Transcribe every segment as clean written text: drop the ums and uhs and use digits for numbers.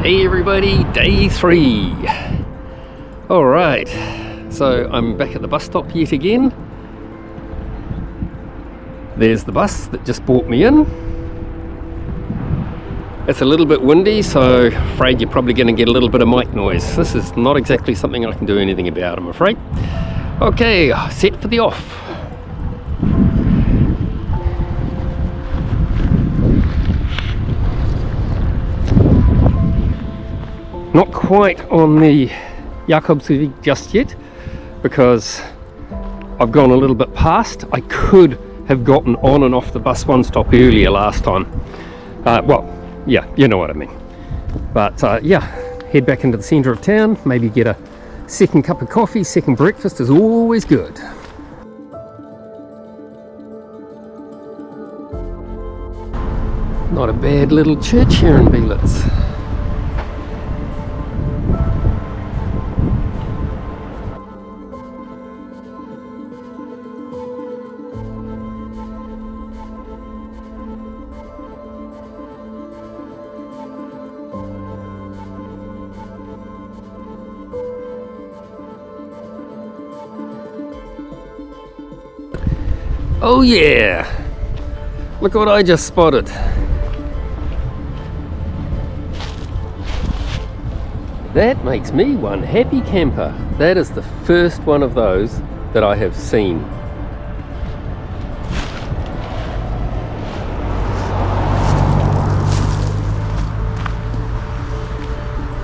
Hey everybody, day 3. Alright, so I'm back at the bus stop yet again. There's the bus that just brought me in. It's a little bit windy, so afraid you're probably going to get a little bit of mic noise. This is not exactly something I can do anything about, I'm afraid. Okay, set for the off. Not quite on the Jakobsweg just yet, because I've gone a little bit past. I could have gotten on and off the bus one stop earlier last time. Well, yeah, you know what I mean. But yeah, head back into the centre of town, maybe get a second cup of coffee. Second breakfast is always good. Not a bad little church here in Beelitz. Oh yeah! Look what I just spotted. That makes me one happy camper. That is the first one of those that I have seen.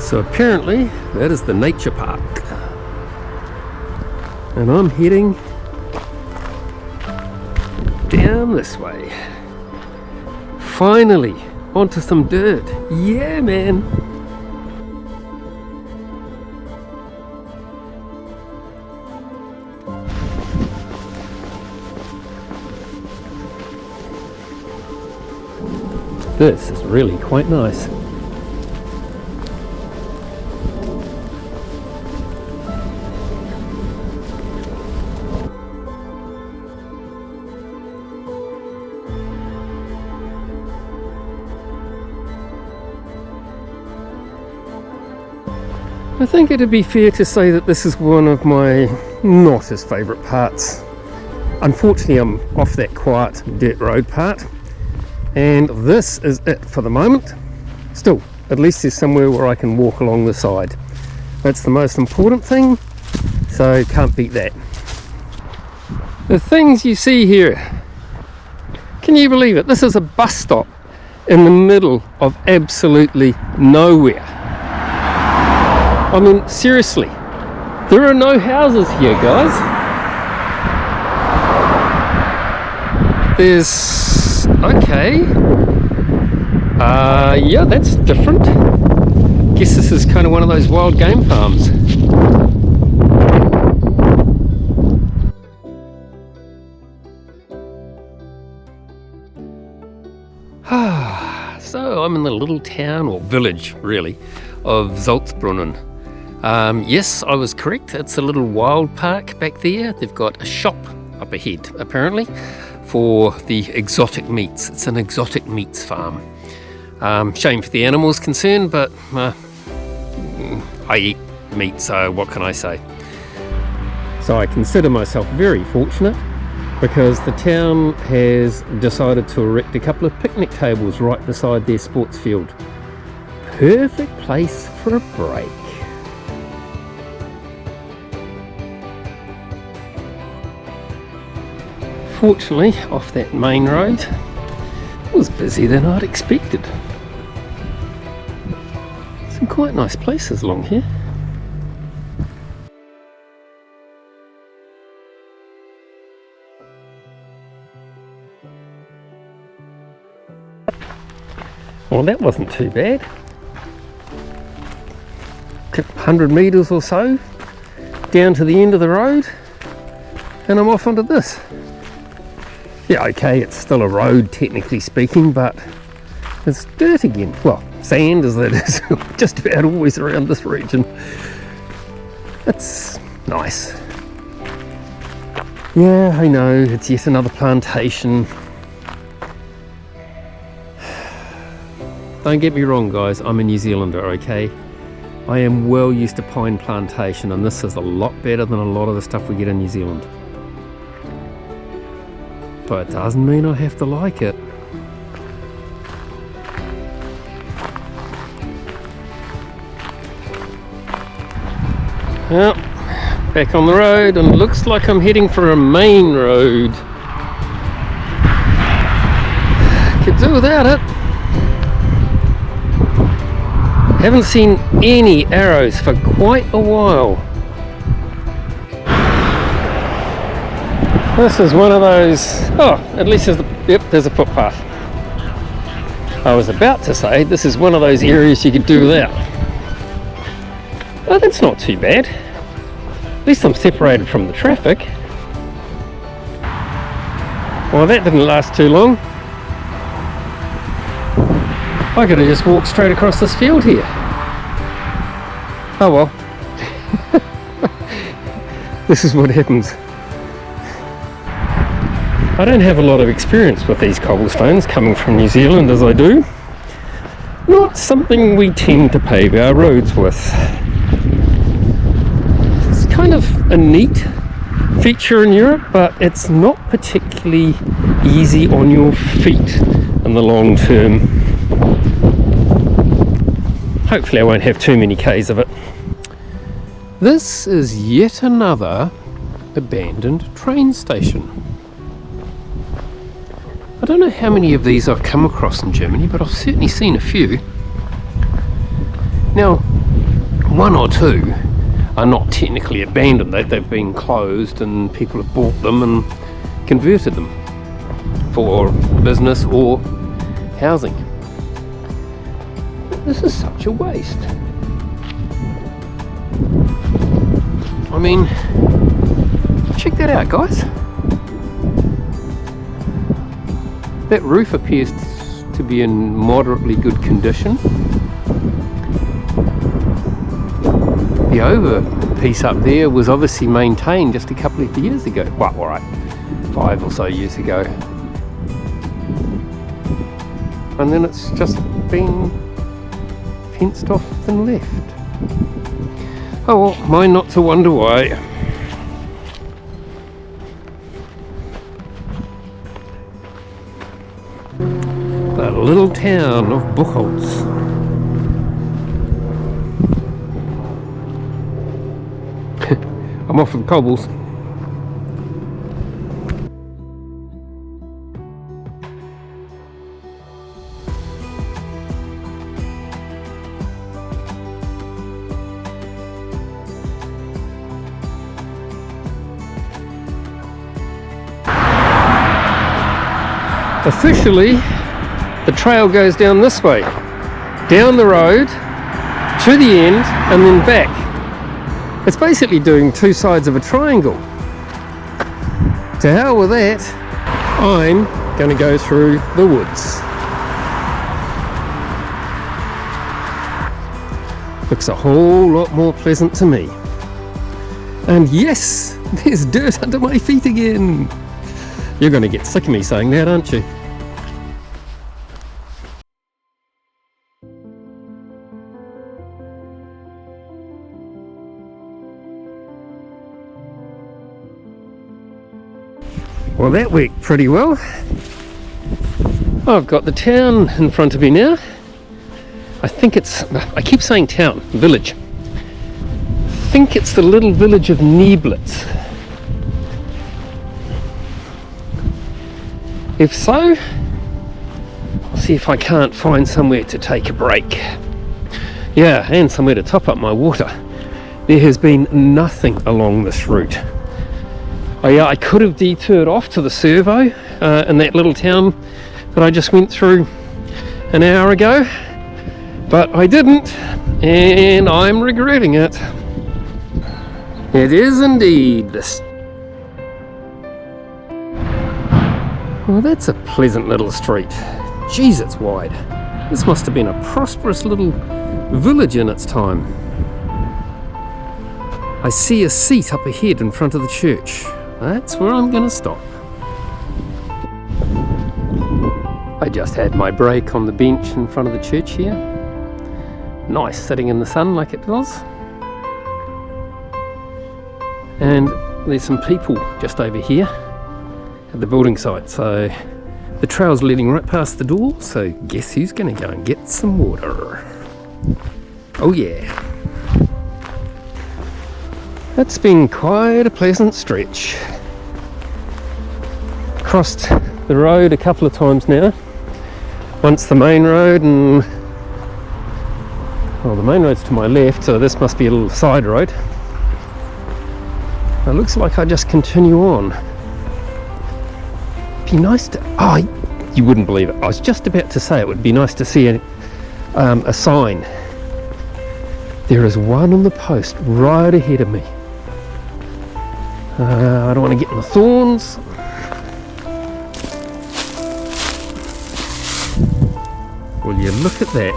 So apparently that is the nature park. And I'm heading down this way. Finally onto some dirt. Yeah, man. This is really quite nice. I think it'd be fair to say that this is one of my not as favourite parts. Unfortunately, I'm off that quiet dirt road part, and this is it for the moment. Still, at least there's somewhere where I can walk along the side. That's the most important thing, so can't beat that. The things you see here, can you believe it? This is a bus stop in the middle of absolutely nowhere. I mean, seriously, there are no houses here, guys. There's... okay. Yeah, that's different. Guess this is kind of one of those wild game farms. So I'm in the little town, or village really, of Salzbrunnen. Yes, I was correct. It's a little wild park back there. They've got a shop up ahead, apparently, for the exotic meats. It's an exotic meats farm. Shame for the animals concerned, but I eat meat, so what can I say? So I consider myself very fortunate, because the town has decided to erect a couple of picnic tables right beside their sports field. Perfect place for a break. Fortunately, off that main road, it was busier than I'd expected. Some quite nice places along here. Well, that wasn't too bad. 100 metres or so down to the end of the road, and I'm off onto this. Yeah, okay, it's still a road technically speaking, but it's dirt again. Well, sand as it is just about always around this region. It's nice. Yeah, I know, it's yet another plantation. Don't get me wrong, guys, I'm a New Zealander, okay? I am well used to pine plantation, and this is a lot better than a lot of the stuff we get in New Zealand. But it doesn't mean I have to like it. Well, back on the road, and it looks like I'm heading for a main road. Could do without it. Haven't seen any arrows for quite a while. This is one of those, oh, at least there's a footpath. I was about to say, this is one of those areas you could do without. Oh, that's not too bad. At least I'm separated from the traffic. Well, that didn't last too long. I could have just walked straight across this field here. Oh well. This is what happens. I don't have a lot of experience with these cobblestones coming from New Zealand as I do. Not something we tend to pave our roads with. It's kind of a neat feature in Europe, but it's not particularly easy on your feet in the long term. Hopefully I won't have too many Ks of it. This is yet another abandoned train station. I don't know how many of these I've come across in Germany, but I've certainly seen a few. Now, one or two are not technically abandoned. They've been closed and people have bought them and converted them for business or housing. This is such a waste. I mean, check that out, guys. That roof appears to be in moderately good condition. The over piece up there was obviously maintained just a couple of years ago. Well, alright, 5 or so years ago. And then it's just been fenced off and left. Oh well, mine not to wonder why. The little town of Buchholz. I'm off for the cobbles. Officially, the trail goes down this way, down the road, to the end, and then back. It's basically doing two sides of a triangle. To hell with that, I'm going to go through the woods. Looks a whole lot more pleasant to me. And yes, there's dirt under my feet again. You're going to get sick of me saying that, aren't you? Well, that worked pretty well. I've got the town in front of me now. I think it's, I keep saying town, village. I think it's the little village of Beelitz. If so, I'll see if I can't find somewhere to take a break. Yeah, and somewhere to top up my water. There has been nothing along this route. I could have detoured off to the servo in that little town that I just went through an hour ago, but I didn't, and I'm regretting it. It is indeed this. Well, that's a pleasant little street. Jeez, it's wide. This must have been a prosperous little village in its time. I see a seat up ahead in front of the church. That's where I'm going to stop. I just had my break on the bench in front of the church here. Nice, sitting in the sun like it was. And there's some people just over here at the building site. So the trail's leading right past the door. So guess who's going to go and get some water? Oh yeah. It's been quite a pleasant stretch. Crossed the road a couple of times now. Once the main road, and well, the main road's to my left, so this must be a little side road. It looks like I just continue on. Be nice to, oh, you wouldn't believe it. I was just about to say it would be nice to see a sign. There is one on the post right ahead of me. I don't want to get in the thorns. Will you look at that?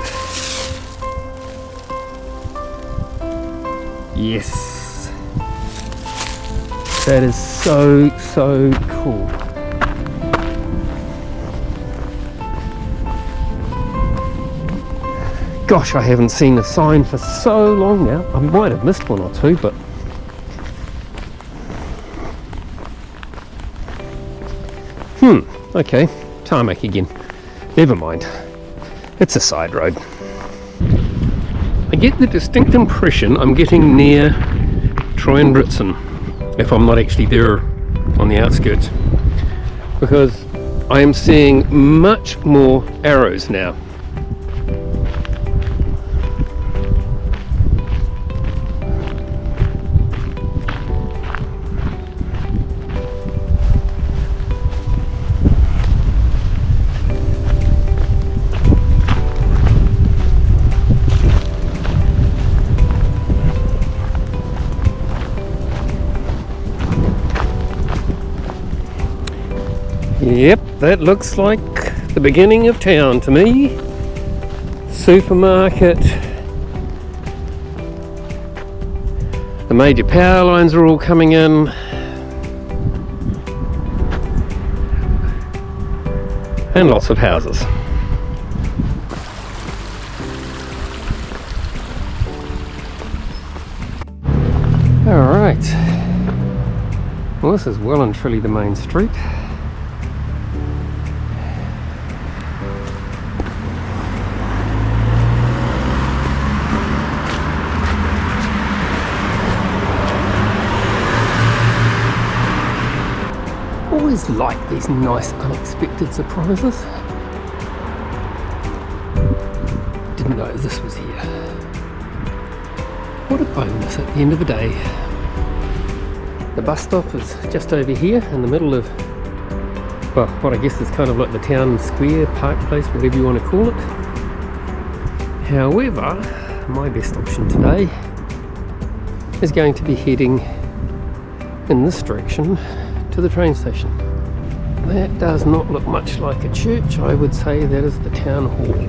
Yes. That is so cool. Gosh, I haven't seen a sign for so long now. I might have missed one or two, but okay, tarmac again. Never mind. It's a side road. I get the distinct impression I'm getting near Treuenbritzen, if I'm not actually there on the outskirts, because I am seeing much more arrows now. Yep, that looks like the beginning of town to me. Supermarket. The major power lines are all coming in. And lots of houses. Alright. Well, this is well and truly the main street. Always like these nice unexpected surprises. Didn't know this was here. What a bonus at the end of the day. The bus stop is just over here in the middle of, well, what I guess is kind of like the town square, park place, whatever you want to call it. However, my best option today is going to be heading in this direction to the train station. That does not look much like a church. I would say that is the town hall.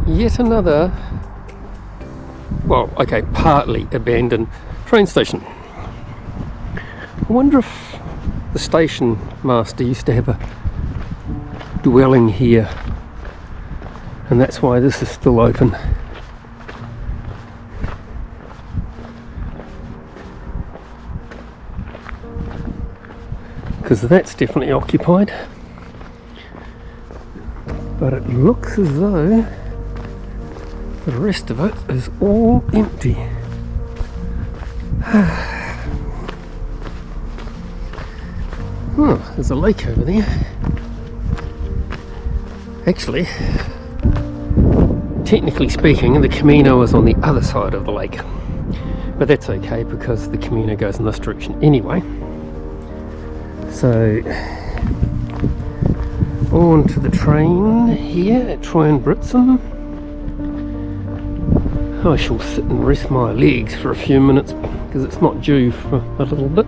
Yet another, well, okay, partly abandoned train station. I wonder if the station master used to have a dwelling here, and that's why this is still open. Because that's definitely occupied, but it looks as though the rest of it is all empty. Oh, there's a lake over there. Actually, technically speaking, the Camino is on the other side of the lake, but that's okay because the Camino goes in this direction anyway. So, on to the train here at Treuenbritzen. I shall sit and rest my legs for a few minutes because it's not due for a little bit.